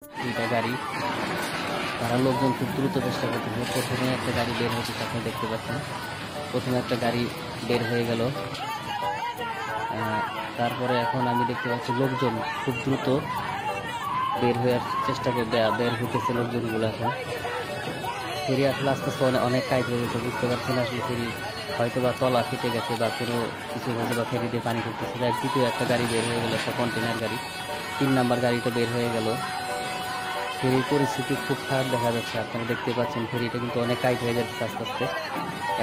দুইটা গাড়ি, তারা লোকজন খুব দ্রুত চেষ্টা করতেছে। প্রথমে একটা গাড়ি বের হচ্ছে, আপনি দেখতে পাচ্ছেন। প্রথমে একটা গাড়ি বের হয়ে গেল, তারপরে এখন আমি দেখতে পাচ্ছি লোকজন খুব দ্রুত বের হওয়ার চেষ্টা করে, বের হইতেছে লোকজনগুলো। এখন ফেরি আসলে আস্তে আস্তে অনেক কাজ হয়ে গেছে, বুঝতে পারছি না আসলে ফেরি হয়তো বা তলা ফেটে গেছে বা কোনো কিছু হয়তো বা ফেরি দিয়ে পানি করতেছে। দ্বিতীয় একটা গাড়ি বের হয়ে গেল, একটা কন্টেনার গাড়ি। 3 নাম্বার গাড়িটা বের হয়ে গেল। ফেরির পরিস্থিতি খুব খারাপ দেখা যাচ্ছে, আপনারা দেখতে পাচ্ছেন। ফেরিটা কিন্তু অনেক টাইট হয়ে যাচ্ছে আস্তে আস্তে।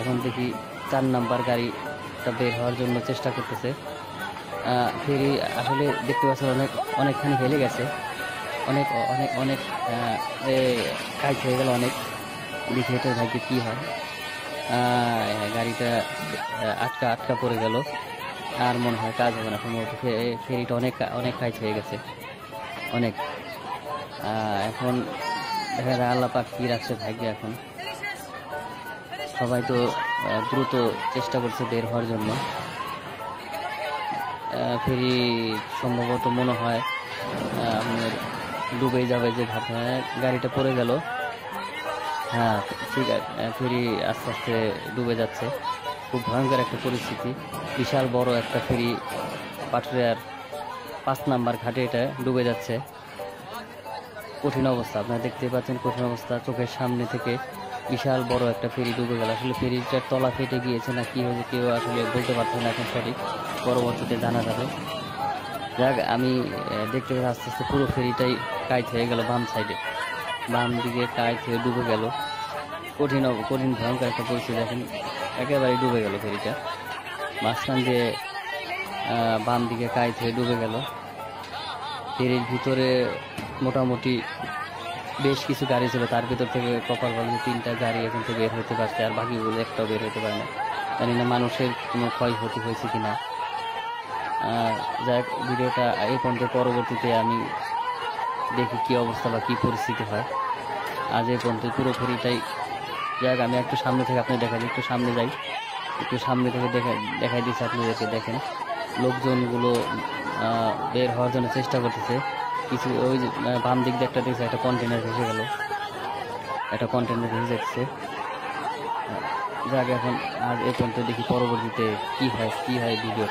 এখন দেখি 4 নাম্বার গাড়িটা বের হওয়ার জন্য চেষ্টা করতেছে। ফেরি আসলে দেখতে পাচ্ছেন অনেকখানি হেলে গেছে, অনেক অনেক অনেক টাইট হয়ে গেল অনেক। দেখি এটার ভাগ্যে কী হয়। গাড়িটা আটকা পড়ে গেল, আর মনে হয় কাজ হবে না সম্ভবত। ফেরিটা অনেক অনেক টাইট হয়ে গেছে অনেক। এখন দেখা যায় আল্লাহ পাক কি রাখছে ভাগ্যে। এখন সবাই তো দ্রুত চেষ্টা করছে বের হওয়ার জন্য। ফেরি সম্ভবত মনে হয় আপনার ডুবে যাবে যে ভাব। গাড়িটা পড়ে গেল। হ্যাঁ, ঠিক আছে, ফেরি আস্তে আস্তে ডুবে যাচ্ছে। খুব ভয়ঙ্কর একটা পরিস্থিতি। বিশাল বড় একটা ফেরি পাটুরিয়ার 5 নাম্বার ঘাটে এটা ডুবে যাচ্ছে। কঠিন অবস্থা, আপনারা দেখতে পাচ্ছেন, কঠিন অবস্থা। চোখের সামনে থেকে বিশাল বড় একটা ফেরি ডুবে গেল। আসলে ফেরিটার তলা ফেটে গিয়েছে না কি হয়েছে কেউ আসলে বলতে পারছে না এখন সঠিক, পরবর্তীতে জানা যাবে। যাক, আমি দেখতে পাচ্ছি আস্তে আস্তে পুরো ফেরিটাই কাইট হয়ে গেল। বাম দিকে কাইট হয়ে ডুবে গেল। কঠিন ভয়ঙ্কর একটা পরিস্থিতি। এখন একেবারে ডুবে গেল ফেরিটা, মাঝখান দিয়ে বাম দিকে কাইট হয়ে ডুবে গেল। ফেরির ভিতরে মোটামুটি বেশ কিছু গাড়ি ছিল, তার ভিতর থেকে কপাল ভালো যে 3টা গাড়ি এখন থেকে বের হতে পারছে, আর বাকিগুলো একটাও বের হতে পারে না। জানি না মানুষের কোনো ক্ষয়ক্ষতি হয়েছে কিনা। যাই হোক, ভিডিওটা এই পর্যন্ত, পরবর্তীতে আমি দেখি কি অবস্থা বা কি পরিস্থিতি হয়। আজ এই পর্যন্ত পুরো ফেরিটাই। যাই হোক, আমি একটু সামনে থেকে আপনি দেখা দিই, একটু সামনে যাই, একটু সামনে থেকে দেখাই দিচ্ছি আপনাদেরকে। দেখেন লোকজনগুলো বের হওয়ার জন্য চেষ্টা করতেছে। কিছু ওই যে বাম দিক দিয়ে একটা দেখছে, একটা কন্টেনার ভেসে গেল, একটা কন্টেনার ভেসে যাচ্ছে। যাক, এখন আজ এ পর্যন্ত, দেখি পরবর্তীতে কি হয় ভিডিও।